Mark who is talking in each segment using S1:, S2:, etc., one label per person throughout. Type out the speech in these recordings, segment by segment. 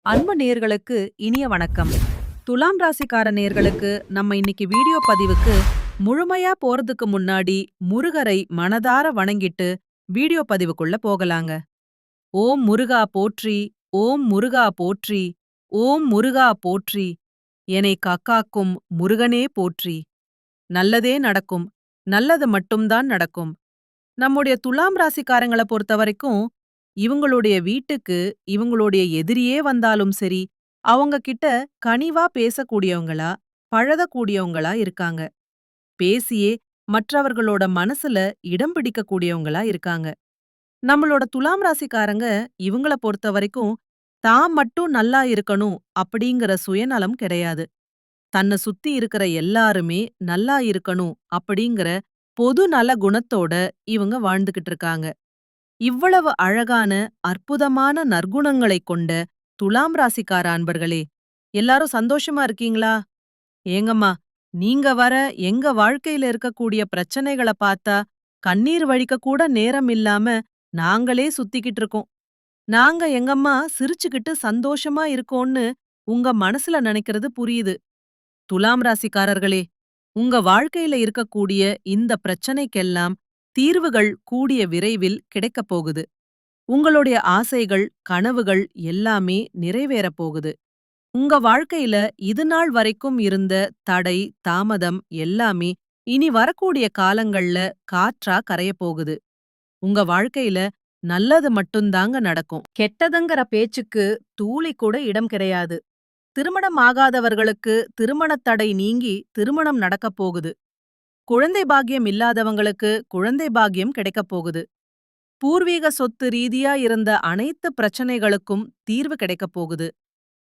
S1: அன்பு நேயர்களுக்கு இனிய வணக்கம். துலாம் ராசிக்கார நேயர்களுக்கு நம்ம இன்னைக்கு வீடியோ பதிவுக்கு முழுமையா போறதுக்கு முன்னாடி முருகரை மனதார வணங்கிட்டு வீடியோ பதிவுக்குள்ள போகலாங்க. ஓம் முருகா போற்றி, ஓம் முருகா போற்றி, ஓம் முருகா போற்றி, எனை காக்காக்கும் முருகனே போற்றி. நல்லதே நடக்கும், நல்லது மட்டும்தான் நடக்கும். நம்முடைய துலாம் ராசிக்காரங்கள பொறுத்தவரைக்கும், இவங்களுடைய வீட்டுக்கு இவங்களுடைய எதிரியே வந்தாலும் சரி, அவங்க கிட்ட கனிவா பேசக்கூடியவங்களா, பழகக்கூடியவங்களா இருக்காங்க. பேசியே மற்றவர்களோட மனசுல இடம் பிடிக்கக்கூடியவங்களா இருக்காங்க. நம்மளோட துலாம் ராசிக்காரங்க இவங்கள பொறுத்தவரைக்கும், தான் மட்டும் நல்லா இருக்கணும் அப்படிங்கிற சுயநலம் கிடையாது. தன்னை சுத்தி இருக்கிற எல்லாருமே நல்லா இருக்கணும் அப்படிங்கிற பொது நல குணத்தோட இவங்க வாழ்ந்துகிட்டு இருக்காங்க. இவ்வளவு அழகான அற்புதமான நற்குணங்களைக் கொண்ட துலாம் ராசிக்கார அன்பர்களே, எல்லாரும் சந்தோஷமா இருக்கீங்களா? ஏங்கம்மா, நீங்க வர எங்க வாழ்க்கையில இருக்கக்கூடிய பிரச்சனைகள பார்த்தா கண்ணீர் வடிக்க கூட நேரம் இல்லாம நாங்களே சுத்திக்கிட்டு இருக்கோம். நாங்க எங்கம்மா சிரிச்சுக்கிட்டு சந்தோஷமா இருக்கோம்னு உங்க மனசுல நினைக்கிறது புரியுது. துலாம் ராசிக்காரர்களே, உங்க வாழ்க்கையில இருக்கக்கூடிய இந்த பிரச்சனைக்கெல்லாம் தீர்வுகள் கூடிய விரைவில் கிடைக்கப் போகுது. உங்களுடைய ஆசைகள், கனவுகள் எல்லாமே நிறைவேறப் போகுது. உங்க வாழ்க்கையில இதுநாள் வரைக்கும் இருந்த தடை, தாமதம் எல்லாமே இனி வரக்கூடிய காலங்கள்ல காற்றா கரையப் போகுது. உங்க வாழ்க்கையில நல்லது மட்டும்தாங்க நடக்கும். கெட்டதுங்கிற பேச்சுக்கு தூளி கூட இடம் கிடையாது. திருமணம் ஆகாதவர்களுக்கு திருமணத் தடை நீங்கி திருமணம் நடக்கப் போகுது. குழந்தை பாக்கியம் இல்லாதவங்களுக்கு குழந்தை பாக்கியம் கிடைக்கப் போகுது. பூர்வீக சொத்து ரீதியா இருந்த அனைத்து பிரச்சனைகளுக்கும் தீர்வு கிடைக்கப் போகுது.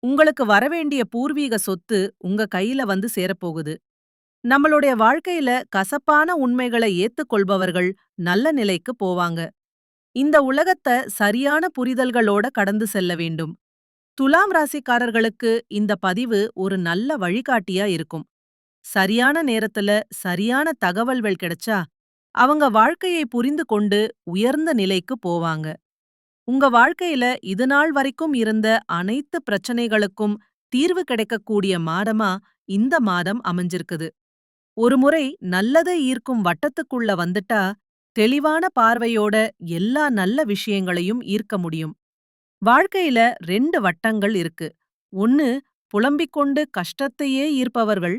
S1: உங்களுக்கு வரவேண்டிய பூர்வீக சொத்து உங்க கையில வந்து சேரப்போகுது. நம்மளுடைய வாழ்க்கையில கசப்பான உண்மைகளை ஏத்துக்கொள்பவர்கள் நல்ல நிலைக்கு போவாங்க. இந்த உலகத்த சரியான புரிதல்களோட கடந்து செல்ல வேண்டும். துலாம் ராசிக்காரர்களுக்கு இந்த பதிவு ஒரு நல்ல வழிகாட்டியா இருக்கும். சரியான நேரத்துல சரியான தகவல்கள் கிடைச்சா அவங்க வாழ்க்கையை புரிந்து கொண்டு உயர்ந்த நிலைக்கு போவாங்க. உங்க வாழ்க்கையில இதுநாள் வரைக்கும் இருந்த அனைத்து பிரச்சனைகளுக்கும் தீர்வு கிடைக்கக்கூடிய மாதமா இந்த மாதம் அமைஞ்சிருக்குது. ஒருமுறை நல்லதை ஈர்க்கும் வட்டத்துக்குள்ள வந்துட்டா தெளிவான பார்வையோட எல்லா நல்ல விஷயங்களையும் ஈர்க்க முடியும். வாழ்க்கையில 2 வட்டங்கள் இருக்கு. ஒன்னு புலம்பிக்கொண்டு கஷ்டத்தையே ஈர்ப்பவர்கள்,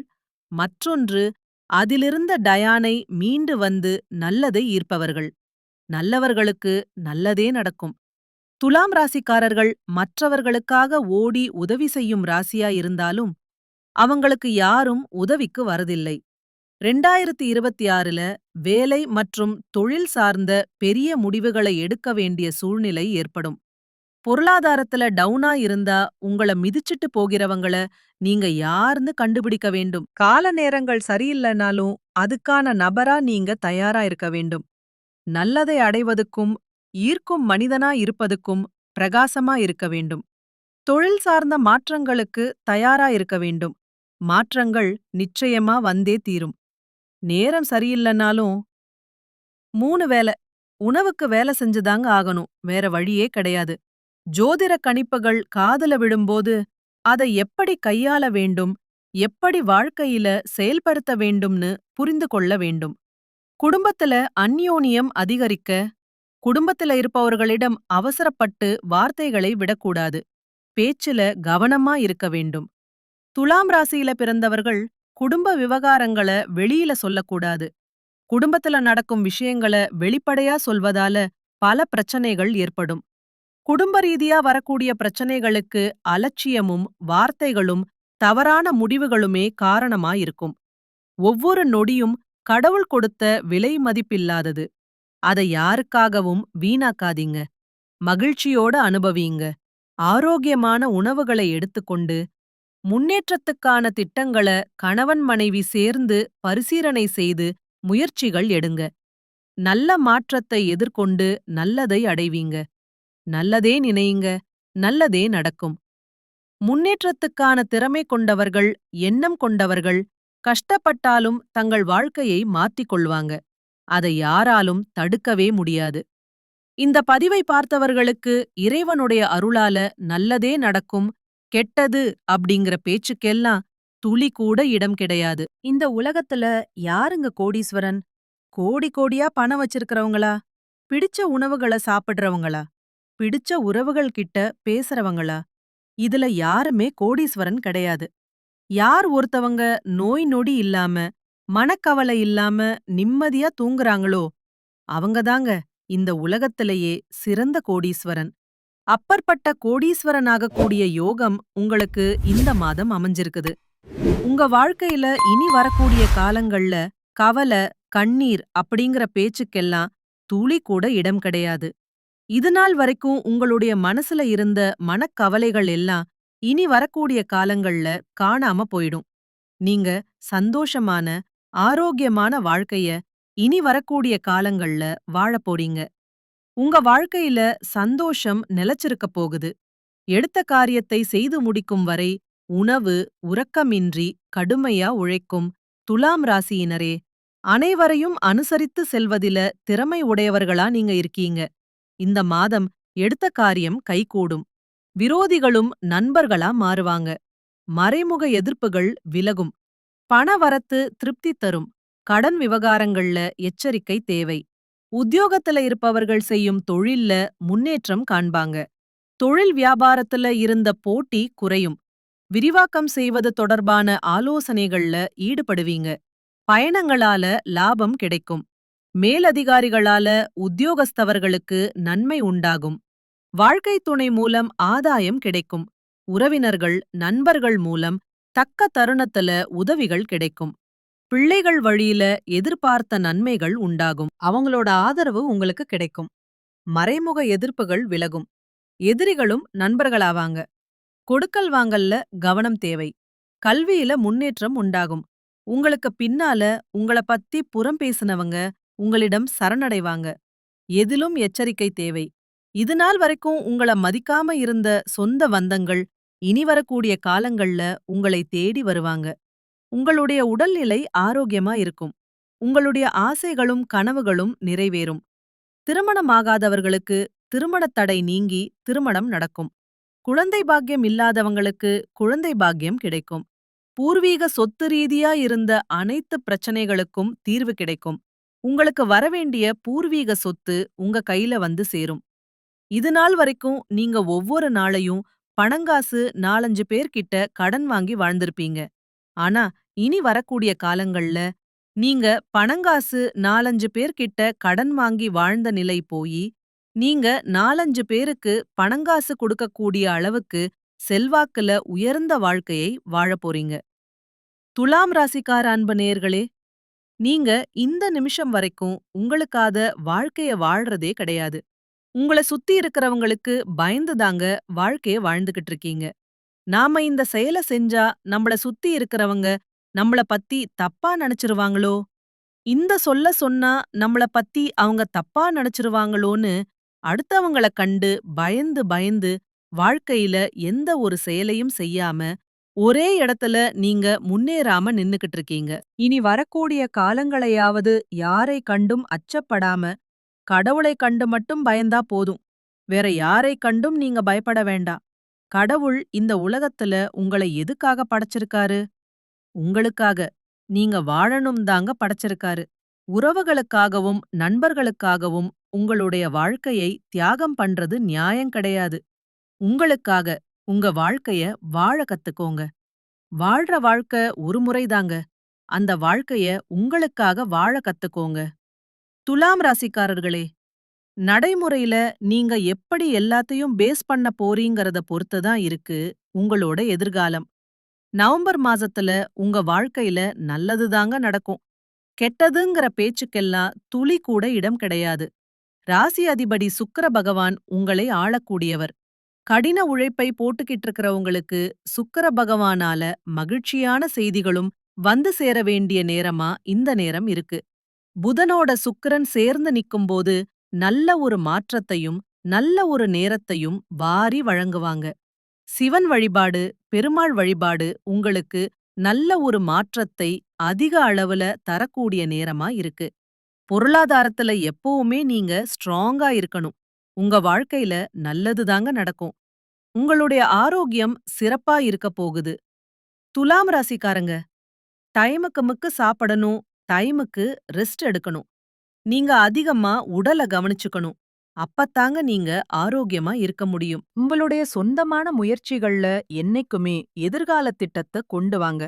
S1: மற்றொன்று அதிலிருந்த டயானை மீண்டு வந்து நல்லதை ஈர்ப்பவர்கள். நல்லவர்களுக்கு நல்லதே நடக்கும். துலாம் ராசிக்காரர்கள் மற்றவர்களுக்காக ஓடி உதவி செய்யும் ராசியா இருந்தாலும் அவங்களுக்கு யாரும் உதவிக்கு வரதில்லை. 2026ல வேலை மற்றும் தொழில் சார்ந்த பெரிய முடிவுகளை எடுக்க வேண்டிய சூழ்நிலை ஏற்படும். பொருளாதாரத்துல டவுனா இருந்தா உங்கள மிதிச்சிட்டு போகிறவங்கள நீங்க யாருன்னு கண்டுபிடிக்க வேண்டும். கால நேரங்கள் சரியில்லைனாலும் அதுக்கான நபரா நீங்க தயாரா இருக்க வேண்டும். நல்லதை அடைவதுக்கும் ஈர்க்கும் மனிதனா இருப்பதுக்கும் பிரகாசமா இருக்க வேண்டும். தொழில் சார்ந்த மாற்றங்களுக்கு தயாரா இருக்க வேண்டும். மாற்றங்கள் நிச்சயமா வந்தே தீரும். நேரம் சரியில்லைனாலும் 3 வேளை உணவுக்கு வேலை செஞ்சுதாங்க ஆகணும். வேற வழியே கிடையாது. ஜோதிட கணிப்புகள் காதுல விழும்போது அதை எப்படி கையாள வேண்டும், எப்படி வாழ்க்கையில செயல்படுத்த வேண்டும்னு புரிந்து கொள்ள வேண்டும். குடும்பத்துல அந்யோன்யம் அதிகரிக்க குடும்பத்துல இருப்பவர்களிடம் அவசரப்பட்டு வார்த்தைகளை விடக்கூடாது. பேச்சுல கவனமா இருக்க வேண்டும். துலாம் ராசியில பிறந்தவர்கள் குடும்ப விவகாரங்கள வெளியில சொல்லக்கூடாது. குடும்பத்துல நடக்கும் விஷயங்கள வெளிப்படையா சொல்வதால பல பிரச்சனைகள் ஏற்படும். குடும்ப ரீதியா வரக்கூடிய பிரச்சனைகளுக்கு அலட்சியமும் வார்த்தைகளும் தவறான முடிவுகளுமே காரணமாயிருக்கும். ஒவ்வொரு நொடியும் கடவுள் கொடுத்த விலை மதிப்பில்லாதது. அதை யாருக்காகவும் வீணாக்காதீங்க. மகிழ்ச்சியோட அனுபவியுங்க. ஆரோக்கியமான உணவுகளை எடுத்துக்கொண்டு முன்னேற்றத்துக்கான திட்டங்கள கணவன் மனைவி சேர்ந்து பரிசீலனை செய்து முயற்சிகள் எடுங்க. நல்ல மாற்றத்தை எதிர்கொண்டு நல்லதை அடைவீங்க. நல்லதே நினையுங்க, நல்லதே நடக்கும். முன்னேற்றத்துக்கான திறமை கொண்டவர்கள், எண்ணம் கொண்டவர்கள் கஷ்டப்பட்டாலும் தங்கள் வாழ்க்கையை மாத்திக் கொள்வாங்க. அதை யாராலும் தடுக்கவே முடியாது. இந்த பதிவை பார்த்தவர்களுக்கு இறைவனுடைய அருளால நல்லதே நடக்கும், கெட்டது அப்படிங்கிற பேச்சுக்கெல்லாம் துளி கூட இடம் கிடையாது. இந்த உலகத்துல யாருங்க கோடீஸ்வரன்? கோடி கோடியா பணம் வச்சிருக்கிறவங்களா? பிடிச்ச உணவுகள சாப்பிடுறவங்களா? பிடிச்ச உறவுகள் கிட்ட பேசுறவங்களா? இதுல யாருமே கோடீஸ்வரன் கிடையாது. யார் ஒருத்தவங்க நோய் நொடி இல்லாம, மனக்கவலை இல்லாம நிம்மதியா தூங்குறாங்களோ, அவங்கதாங்க இந்த உலகத்திலேயே சிறந்த கோடீஸ்வரன். அப்பற்பட்ட கோடீஸ்வரனாகக்கூடிய யோகம் உங்களுக்கு இந்த மாதம் அமைஞ்சிருக்குது. உங்க வாழ்க்கையில இனி வரக்கூடிய காலங்கள்ல கவல, கண்ணீர் அப்படிங்கிற பேச்சுக்கெல்லாம் துளி கூட இடம் கிடையாது. இதுநாள் வரைக்கும் உங்களுடைய மனசுல இருந்த மனக்கவலைகள் எல்லாம் இனி வரக்கூடிய காலங்கள்ல காணாம போயிடும். நீங்க சந்தோஷமான, ஆரோக்கியமான வாழ்க்கைய இனி வரக்கூடிய காலங்கள்ல வாழப் போறீங்க. உங்க வாழ்க்கையில சந்தோஷம் நிலைச்சிருக்க போகுது. எடுத்த காரியத்தை செய்து முடிக்கும் வரை உணவு, உறக்கமின்றி கடுமையா உழைக்கும் துலாம் ராசியினரே, அனைவரையும் அனுசரித்து செல்வதில திறமை உடையவர்களா நீங்க இருக்கீங்க. இந்த மாதம் எடுத்த காரியம் கைகூடும். விரோதிகளும் நண்பர்களா மாறுவாங்க. மறைமுக எதிர்ப்புகள் விலகும். பணவரத்து திருப்தி தரும். கடன் விவகாரங்கள்ல எச்சரிக்கை தேவை. உத்தியோகத்துல இருப்பவர்கள் செய்யும் தொழில்ல முன்னேற்றம் காண்பாங்க. தொழில் வியாபாரத்துல இருந்த போட்டி குறையும். விரிவாக்கம் செய்வது தொடர்பான ஆலோசனைகள்ல ஈடுபடுவீங்க. பயணங்களால லாபம் கிடைக்கும். மேலதிகாரிகளால உத்தியோகஸ்தவர்களுக்கு நன்மை உண்டாகும். வாழ்க்கை துணை மூலம் ஆதாயம் கிடைக்கும். உறவினர்கள், நண்பர்கள் மூலம் தக்க தருணத்துல உதவிகள் கிடைக்கும். பிள்ளைகள் வழியில எதிர்பார்த்த நன்மைகள் உண்டாகும். அவங்களோட ஆதரவு உங்களுக்கு கிடைக்கும். மறைமுக எதிர்ப்புகள் விலகும். எதிரிகளும் நண்பர்களாவாங்க. கொடுக்கல் வாங்கல்ல கவனம் தேவை. கல்வியில முன்னேற்றம் உண்டாகும். உங்களுக்கு பின்னால உங்கள பத்தி புறம் பேசினவங்க உங்களிடம் சரணடைவாங்க. எதிலும் எச்சரிக்கை தேவை. இதுநாள் வரைக்கும் உங்கள மதிக்காம இருந்த சொந்த பந்தங்கள் இனி வரக்கூடிய காலங்கள்ல உங்களை தேடி வருவாங்க. உங்களுடைய உடல்நிலை ஆரோக்கியமா இருக்கும். உங்களுடைய ஆசைகளும் கனவுகளும் நிறைவேறும். திருமணமாகாதவர்களுக்கு திருமணத் தடை நீங்கி திருமணம் நடக்கும். குழந்தை பாக்கியம் இல்லாதவங்களுக்கு குழந்தை பாக்கியம் கிடைக்கும். பூர்வீக சொத்து ரீதியா இருந்த அனைத்து பிரச்சனைகளுக்கும் தீர்வு கிடைக்கும். உங்களுக்கு வரவேண்டிய பூர்வீக சொத்து உங்க கையில வந்து சேரும். இதுநாள் வரைக்கும் நீங்க ஒவ்வொரு நாளையும் பணங்காசு 4-5 பேர்கிட்ட கடன் வாங்கி வாழ்ந்திருப்பீங்க. ஆனா இனி வரக்கூடிய காலங்கள்ல நீங்க பணங்காசு 4-5 பேர்கிட்ட கடன் வாங்கி வாழ்ந்த நிலை போயி, நீங்க 4-5 பேருக்கு பணங்காசு கொடுக்கக்கூடிய அளவுக்கு செல்வாக்குல உயர்ந்த வாழ்க்கையை வாழப் போறீங்க. துலாம் ராசிக்கார அன்பு நேயர்களே, நீங்க இந்த நிமிஷம் வரைக்கும் உங்களுக்காக வாழ்க்கைய வாழ்றதே கிடையாது. உங்கள சுத்தி இருக்கிறவங்களுக்கு பயந்துதாங்க வாழ்க்கைய வாழ்ந்துகிட்டு இருக்கீங்க. நாம இந்த செயல செஞ்சா நம்மள சுத்தி இருக்கிறவங்க நம்மள பத்தி தப்பா நினைச்சிருவாங்களோ? இந்த சொல்ல சொன்னா நம்மள பத்தி அவங்க தப்பா நினைச்சிருவாங்களோன்னு அடுத்தவங்கள கண்டு பயந்து பயந்து வாழ்க்கையில எந்த ஒரு செயலையும் செய்யாம ஒரே இடத்துல நீங்க முன்னேறாம நின்னுகிட்டு இருக்கீங்க. இனி வரக்கூடிய காலங்களையாவது யாரை கண்டும் அச்சப்படாம கடவுளை கண்டு மட்டும் பயந்தா போதும். வேற யாரை கண்டும் நீங்க பயப்பட வேண்டாம். கடவுள் இந்த உலகத்துல உங்களை எதுக்காக படைச்சிருக்காரு? உங்களுக்காக. நீங்க வாழணும் தாங்க படைச்சிருக்காரு. உறவுகளுக்காகவும் நண்பர்களுக்காகவும் உங்களுடைய வாழ்க்கையை தியாகம் பண்றது நியாயம் கிடையாது. உங்களுக்காக உங்க வாழ்க்கைய வாழ கத்துக்கோங்க. வாழ்ற வாழ்க்கை ஒரு முறைதாங்க. அந்த வாழ்க்கைய உங்களுக்காக வாழ கத்துக்கோங்க. துலாம் ராசிக்காரர்களே, நடைமுறையில நீங்க எப்படி எல்லாத்தையும் பேஸ் பண்ண போறீங்கறத பொறுத்துதான் இருக்கு உங்களோட எதிர்காலம். நவம்பர் மாசத்துல உங்க வாழ்க்கையில நல்லதுதாங்க நடக்கும். கெட்டதுங்கிற பேச்சுக்கெல்லாம் துளி கூட இடம் கிடையாது. ராசி அதிபதி சுக்கிர பகவான் உங்களை ஆளக்கூடியவர். கடின உழைப்பை போட்டுக்கிட்டு இருக்கிறவங்களுக்கு சுக்கிர பகவானால மகிழ்ச்சியான செய்திகளும் வந்து சேர வேண்டிய நேரமா இந்த நேரம் இருக்கு. புதனோட சுக்கிரன் சேர்ந்து நிக்கும்போது நல்ல ஒரு மாற்றத்தையும் நல்ல ஒரு நேரத்தையும் வாரி வழங்குவாங்க. சிவன் வழிபாடு, பெருமாள் வழிபாடு உங்களுக்கு நல்ல ஒரு மாற்றத்தை அதிக அளவுல தரக்கூடிய நேரமா இருக்கு. பொருளாதாரத்துல எப்பவுமே நீங்க ஸ்ட்ராங்கா இருக்கணும். உங்க வாழ்க்கையில நல்லது தாங்க நடக்கும். உங்களுடைய ஆரோக்கியம் சிறப்பா இருக்க போகுது. துலாம் ராசிக்காரங்க, டைமுக்கு மிக்கு சாப்பிடணும், டைமுக்கு ரெஸ்ட் எடுக்கணும். நீங்க அதிகமா உடல கவனிச்சுக்கணும். அப்பத்தாங்க நீங்க ஆரோக்கியமா இருக்க முடியும். உங்களுடைய சொந்தமான முயற்சிகள்ல என்னைக்குமே எதிர்கால திட்டத்த கொண்டு வாங்க.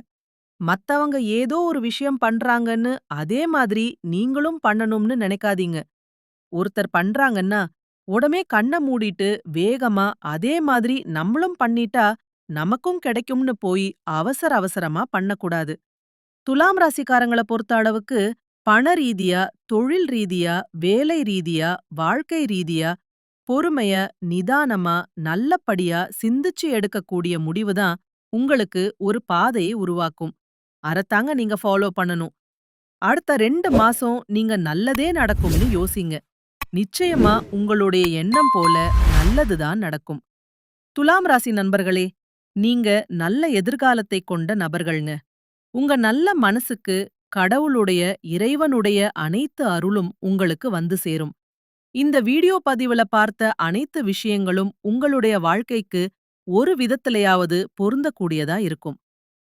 S1: மத்தவங்க ஏதோ ஒரு விஷயம் பண்றாங்கன்னு அதே மாதிரி நீங்களும் பண்ணணும்னு நினைக்காதீங்க. ஒருத்தர் பண்றாங்கன்னா, உடனே கண்ண மூடிட்டு வேகமா அதே மாதிரி நம்மளும் பண்ணிட்டா நமக்கும் கிடைக்கும்னு போய் அவசர அவசரமா பண்ணக்கூடாது. துலாம் ராசிக்காரங்கள பொறுத்த அளவுக்கு பண ரீதியா, தொழில் ரீதியா, வேலை ரீதியா, வாழ்க்கை ரீதியா பொறுமையா, நிதானமா, நல்லபடியா சிந்திச்சு எடுக்கக்கூடிய முடிவு தான் உங்களுக்கு ஒரு பாதையை உருவாக்கும். அதத்தாங்க நீங்க ஃபாலோ பண்ணணும். அடுத்த 2 மாசம் நீங்க நல்லதே நடக்கும்னு யோசிங்க. நிச்சயமா உங்களுடைய எண்ணம் போல நல்லதுதான் நடக்கும். துலாம் ராசி நண்பர்களே, நீங்க நல்ல எதிர்காலத்தை கொண்ட நபர்கள்ங்க. உங்க நல்ல மனசுக்கு கடவுளுடைய, இறைவனுடைய அனைத்து அருளும் உங்களுக்கு வந்து சேரும். இந்த வீடியோ பதிவுல பார்த்த அனைத்து விஷயங்களும் உங்களுடைய வாழ்க்கைக்கு ஒரு விதத்திலயாவது பொருந்தக்கூடியதா இருக்கும்.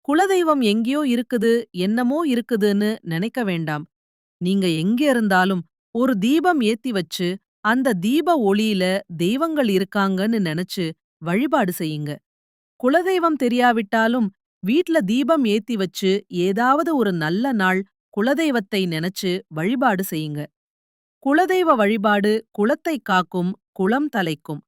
S1: குலதெய்வம் எங்கேயோ இருக்குது, என்னமோ இருக்குதுன்னு நினைக்க வேண்டாம். நீங்க எங்க இருந்தாலும் ஒரு தீபம் ஏத்தி வச்சு, அந்த தீப ஒளியில தெய்வங்கள் இருக்காங்கன்னு நினைச்சு வழிபாடு செய்யுங்க. குலதெய்வம் தெரியாவிட்டாலும் வீட்ல தீபம் ஏத்தி வச்சு ஏதாவது ஒரு நல்ல நாள் குலதெய்வத்தை நினைச்சு வழிபாடு செய்யுங்க. குலதெய்வ வழிபாடு குலத்தை காக்கும், குலம் தலைக்கும்.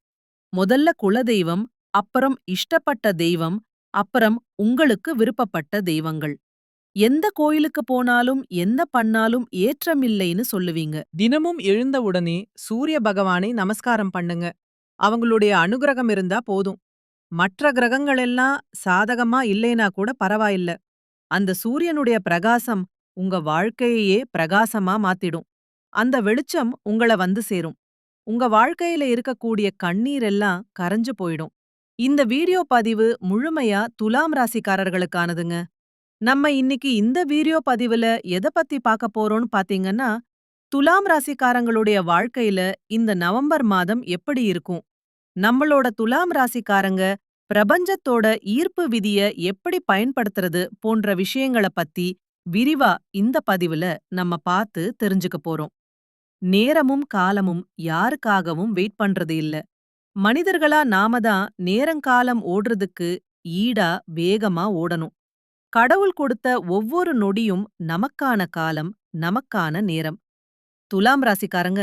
S1: முதல்ல குலதெய்வம், அப்புறம் இஷ்டப்பட்ட தெய்வம், அப்புறம் உங்களுக்கு விருப்பப்பட்ட தெய்வங்கள். எந்த கோயிலுக்கு போனாலும் என்ன பண்ணாலும் ஏற்றமில்லைன்னு சொல்லுவீங்க. தினமும் எழுந்தவுடனே சூரிய பகவானை நமஸ்காரம் பண்ணுங்க. அவங்களுடைய அனுகிரகம் இருந்தா போதும். மற்ற கிரகங்கள் எல்லாம் சாதகமா இல்லைனா கூட பரவாயில்ல. அந்த சூரியனுடைய பிரகாசம் உங்க வாழ்க்கையையே பிரகாசமா மாத்திடும். அந்த வெளிச்சம் உங்கள வந்து சேரும். உங்க வாழ்க்கையில இருக்கக்கூடிய கண்ணீர் எல்லாம் கரைஞ்சு போயிடும். இந்த வீடியோ பதிவு முழுமையா துலாம் ராசிக்காரர்களுக்கானதுங்க. நம்ம இன்னைக்கு இந்த வீடியோ பதிவுல எத பத்தி பார்க்க போறோம்னு பாத்தீங்கன்னா, துலாம் ராசிக்காரங்களுடைய வாழ்க்கையில இந்த நவம்பர் மாதம் எப்படி இருக்கும்? நம்மளோட துலாம் ராசிக்காரங்க பிரபஞ்சத்தோட ஈர்ப்பு விதிய எப்படி பயன்படுத்துறது போன்ற விஷயங்கள பத்தி விரிவா இந்த பதிவுல நம்ம பார்த்து தெரிஞ்சுக்க போறோம். நேரமும் காலமும் யாருக்காகவும் வெயிட் பண்றது இல்ல. மனிதர்களா நாம தான் நேரங்காலம் ஓடுறதுக்கு ஈடா வேகமா ஓடணும். கடவுள் கொடுத்த ஒவ்வொரு நொடியும் நமக்கான காலம், நமக்கான நேரம். துலாம் ராசிக்காரங்க,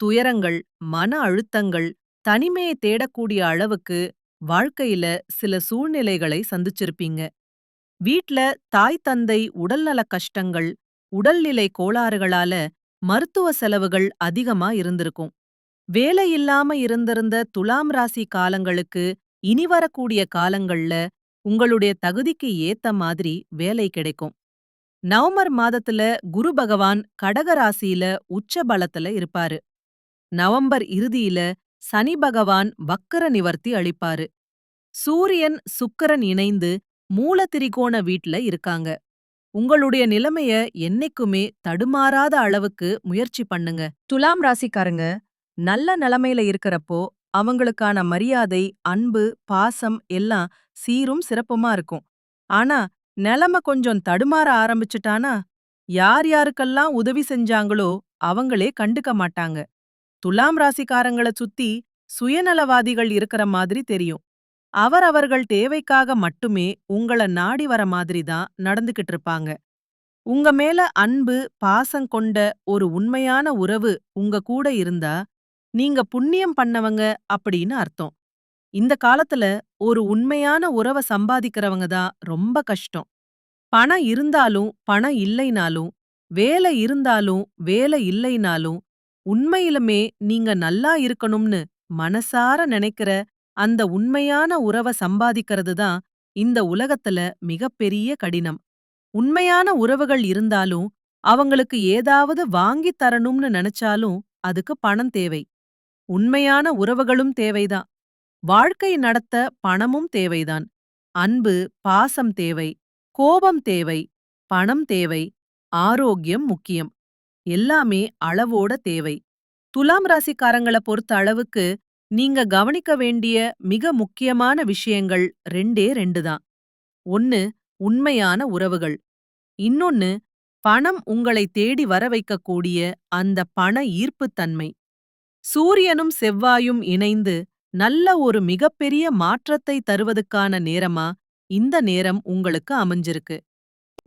S1: துயரங்கள், மன அழுத்தங்கள், தனிமையை தேடக்கூடிய அளவுக்கு வாழ்க்கையில சில சூழ்நிலைகளை சந்திச்சிருப்பீங்க. வீட்ல தாய் தந்தை உடல்நல கஷ்டங்கள், உடல்நிலை கோளாறுகளால மருத்துவ செலவுகள் அதிகமா இருந்திருக்கும். வேலை இல்லாம இருந்திருந்த துலாம் ராசி காலங்களுக்கு இனி வரக்கூடிய காலங்கள்ல உங்களுடைய தகுதிக்கு ஏத்த மாதிரி வேலை கிடைக்கும். நவம்பர் மாதத்துல குரு பகவான் கடக ராசியில உச்ச பலத்துல இருப்பாரு. நவம்பர் இறுதியில சனி பகவான் வக்கர நிவர்த்தி அளிப்பாரு. சூரியன் சுக்கிரன் இணைந்து மூல திரிகோண வீட்ல இருக்காங்க. உங்களுடைய நிலைமைய என்னைக்குமே தடுமாறாத அளவுக்கு முயற்சி பண்ணுங்க. துலாம் ராசிக்காரங்க நல்ல நிலைமையில இருக்கிறப்போ அவங்களுக்கான மரியாதை, அன்பு, பாசம் எல்லாம் சீரும் சிறப்புமா இருக்கும். ஆனா நிலைமை கொஞ்சம் தடுமாற ஆரம்பிச்சுட்டானா, யார் யாருக்கெல்லாம் உதவி செஞ்சாங்களோ அவங்களே கண்டுக்க மாட்டாங்க. துலாம் ராசிக்காரங்கள சுத்தி சுயநலவாதிகள் இருக்கிற மாதிரி தெரியும். அவரவர்கள் தேவைக்காக மட்டுமே உங்கள நாடி வர மாதிரி தான் நடந்துகிட்டு இருப்பாங்க. உங்க மேல அன்பு, பாசம் கொண்ட ஒரு உண்மையான உறவு உங்க கூட இருந்தா, நீங்க புண்ணியம் பண்ணவங்க அப்படின்னு அர்த்தம். இந்த காலத்துல ஒரு உண்மையான உறவ சம்பாதிக்கிறவங்க தான் ரொம்ப கஷ்டம். பணம் இருந்தாலும், பணம் இல்லைனாலும், வேலை இருந்தாலும், வேலை இல்லைனாலும், உண்மையிலுமே நீங்க நல்லா இருக்கணும்னு மனசார நினைக்கிற அந்த உண்மையான உறவ சம்பாதிக்கிறது தான் இந்த உலகத்துல மிகப்பெரிய கடினம். உண்மையான உறவுகள் இருந்தாலும், அவங்களுக்கு ஏதாவது வாங்கித் தரணும்னு நினைச்சாலும் அதுக்கு பணம் தேவை. உண்மையான உறவுகளும் தேவைதான். வாழ்க்கை நடத்த பணமும் தேவைதான். அன்பு, பாசம் தேவை. கோபம் தேவை. பணம் தேவை. ஆரோக்கியம் முக்கியம். எல்லாமே அளவோட தேவை. துலாம் ராசிக்காரங்கள பொறுத்த அளவுக்கு நீங்க கவனிக்க வேண்டிய மிக முக்கியமான விஷயங்கள் 2 தான். ஒன்னு உண்மையான உறவுகள். இன்னொன்னு பணம் உங்களை தேடி வர வைக்கக்கூடிய அந்த பண ஈர்ப்புத்தன்மை. சூரியனும் செவ்வாயும் இணைந்து நல்ல ஒரு மிகப்பெரிய மாற்றத்தை தருவதுக்கான நேரமா இந்த நேரம் உங்களுக்கு அமைஞ்சிருக்கு.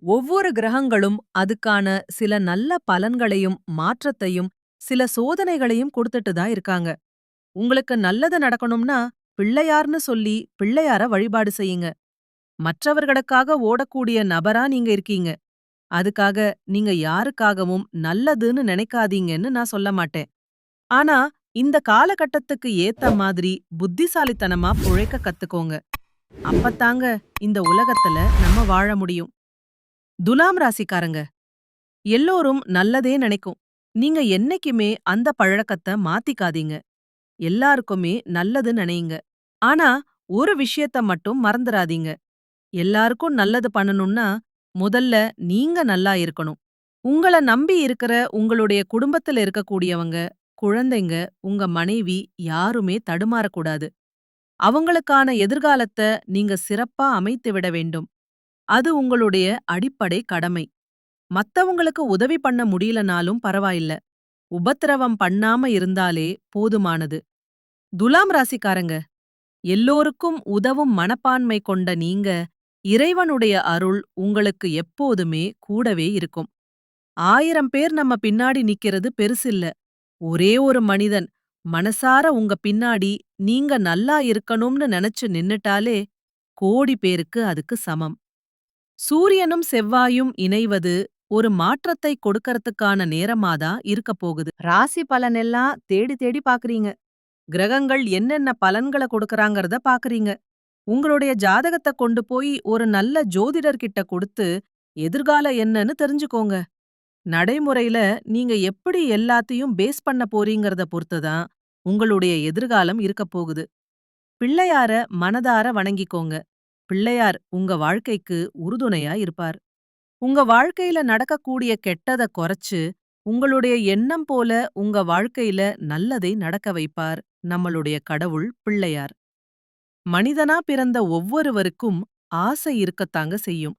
S1: ஒவ்வொரு கிரகங்களும் அதுக்கான சில நல்ல பலன்களையும் மாற்றத்தையும் சில சோதனைகளையும் கொடுத்துட்டு தான் இருக்காங்க. உங்களுக்கு நல்லது நடக்கணும்னா பிள்ளையார்னு சொல்லி பிள்ளையார வழிபாடு செய்யுங்க. மற்றவர்களுக்காக ஓடக்கூடிய நபரா நீங்க இருக்கீங்க. அதுக்காக நீங்க யாருக்காகவும் நல்லதுன்னு நினைக்காதீங்கன்னு நான் சொல்ல மாட்டேன். ஆனா இந்த காலகட்டத்துக்கு ஏத்த மாதிரி புத்திசாலித்தனமா புழைக்க கத்துக்கோங்க. அப்பத்தாங்க இந்த உலகத்துல நம்ம வாழ முடியும். துலாம் ராசிக்காரங்க, எல்லோரும் நல்லதே நினைக்கும். நீங்க என்னைக்குமே அந்த பழக்கத்த மாத்திக்காதீங்க. எல்லாருக்குமே நல்லது நினையுங்க. ஆனா ஒரு விஷயத்த மட்டும் மறந்துராதீங்க. எல்லாருக்கும் நல்லது பண்ணணும்னா முதல்ல நீங்க நல்லா இருக்கணும். உங்கள நம்பி இருக்கிற உங்களுடைய குடும்பத்துல இருக்கக்கூடியவங்க, குழந்தைங்க, உங்க மனைவி யாருமே தடுமாறக்கூடாது. அவங்களுக்கான எதிர்காலத்த நீங்க சிறப்பா அமைத்து விட வேண்டும். அது உங்களுடைய அடிப்படை கடமை. மத்தவங்களுக்கு உதவி பண்ண முடியலனாலும் பரவாயில்ல. உபத்திரவம் பண்ணாம இருந்தாலே போதுமானது. துலாம் ராசிக்காரங்க, எல்லோருக்கும் உதவும் மனப்பான்மை கொண்ட நீங்க, இறைவனுடைய அருள் உங்களுக்கு எப்போதுமே கூடவே இருக்கும். 1000 பேர் நம்ம பின்னாடி நிக்கிறது பெருசில்ல. ஒரே ஒரு மனிதன் மனசார உங்க பின்னாடி நீங்க நல்லா இருக்கணும்னு நினைச்சு நின்னுட்டாலே கோடி பேருக்கு அதுக்கு சமம். சூரியனும் செவ்வாயும் இணைவது ஒரு மாற்றத்தை கொடுக்கறதுக்கான நேரமாதான் இருக்கப் போகுது. ராசி பலனெல்லாம் தேடி தேடி பாக்குறீங்க. கிரகங்கள் என்னென்ன பலன்கள கொடுக்கறாங்கறத பாக்குறீங்க. உங்களுடைய ஜாதகத்த கொண்டு போய் ஒரு நல்ல ஜோதிடர்கிட்ட கொடுத்து எதிர்காலம் என்னன்னு தெரிஞ்சுக்கோங்க. நடைமுறையில நீங்க எப்படி எல்லாத்தையும் பேஸ் பண்ண போறீங்கறத பொறுத்துதான் உங்களுடைய எதிர்காலம் இருக்கப் போகுது. பிள்ளையார மனதார வணங்கிக்கோங்க. பிள்ளையார் உங்க வாழ்க்கைக்கு உறுதுணையா இருப்பார். உங்க வாழ்க்கையில நடக்கக்கூடிய கெட்டத குறைச்சு, உங்களுடைய எண்ணம் போல உங்க வாழ்க்கையில நல்லதை நடக்க வைப்பார் நம்மளுடைய கடவுள் பிள்ளையார். மனிதனா பிறந்த ஒவ்வொருவருக்கும் ஆசை இருக்கத்தாங்க செய்யும்.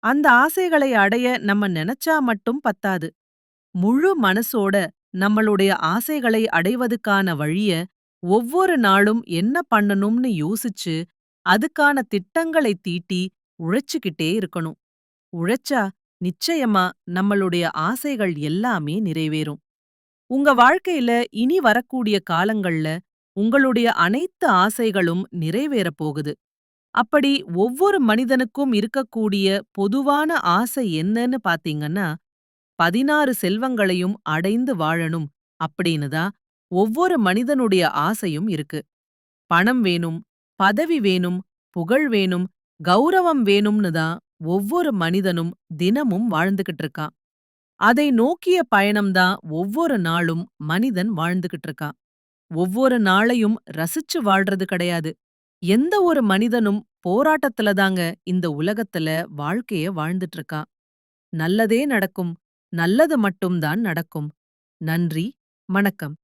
S1: அந்த ஆசைகளை அடைய நம்ம நினைச்சா மட்டும் பத்தாது. முழு மனசோட நம்மளுடைய ஆசைகளை அடைவதுக்கான வழிய ஒவ்வொரு நாளும் என்ன பண்ணணும்னு யோசிச்சு, அதுக்கான திட்டங்களை தீட்டி உழைச்சுக்கிட்டே இருக்கணும். உழைச்சா நிச்சயமா நம்மளுடைய ஆசைகள் எல்லாமே நிறைவேறும். உங்க வாழ்க்கையில இனி வரக்கூடிய காலங்கள்ல உங்களுடைய அனைத்து ஆசைகளும் நிறைவேறப் போகுது. அப்படி ஒவ்வொரு மனிதனுக்கும் இருக்கக்கூடிய பொதுவான ஆசை என்னன்னு பாத்தீங்கன்னா, 16 செல்வங்களையும் அடைந்து வாழணும் அப்படின்னு தான் ஒவ்வொரு மனிதனுடைய ஆசையும் இருக்கு. பணம் வேணும், பதவி வேணும், புகழ் வேணும், கௌரவம் வேணும்னு தான் ஒவ்வொரு மனிதனும் தினமும் வாழ்ந்துகிட்டு இருக்கான். அதை நோக்கிய பயணம்தான் ஒவ்வொரு நாளும் மனிதன் வாழ்ந்துகிட்டு இருக்கான். ஒவ்வொரு நாளையும் ரசிச்சு வாழ்றது கிடையாது. எந்த ஒரு மனிதனும் போராட்டத்துல தாங்க இந்த உலகத்துல வாழ்க்கைய வாழ்ந்துட்டு இருக்கான். நல்லதே நடக்கும். நல்லது மட்டும் தான் நடக்கும். நன்றி. வணக்கம்.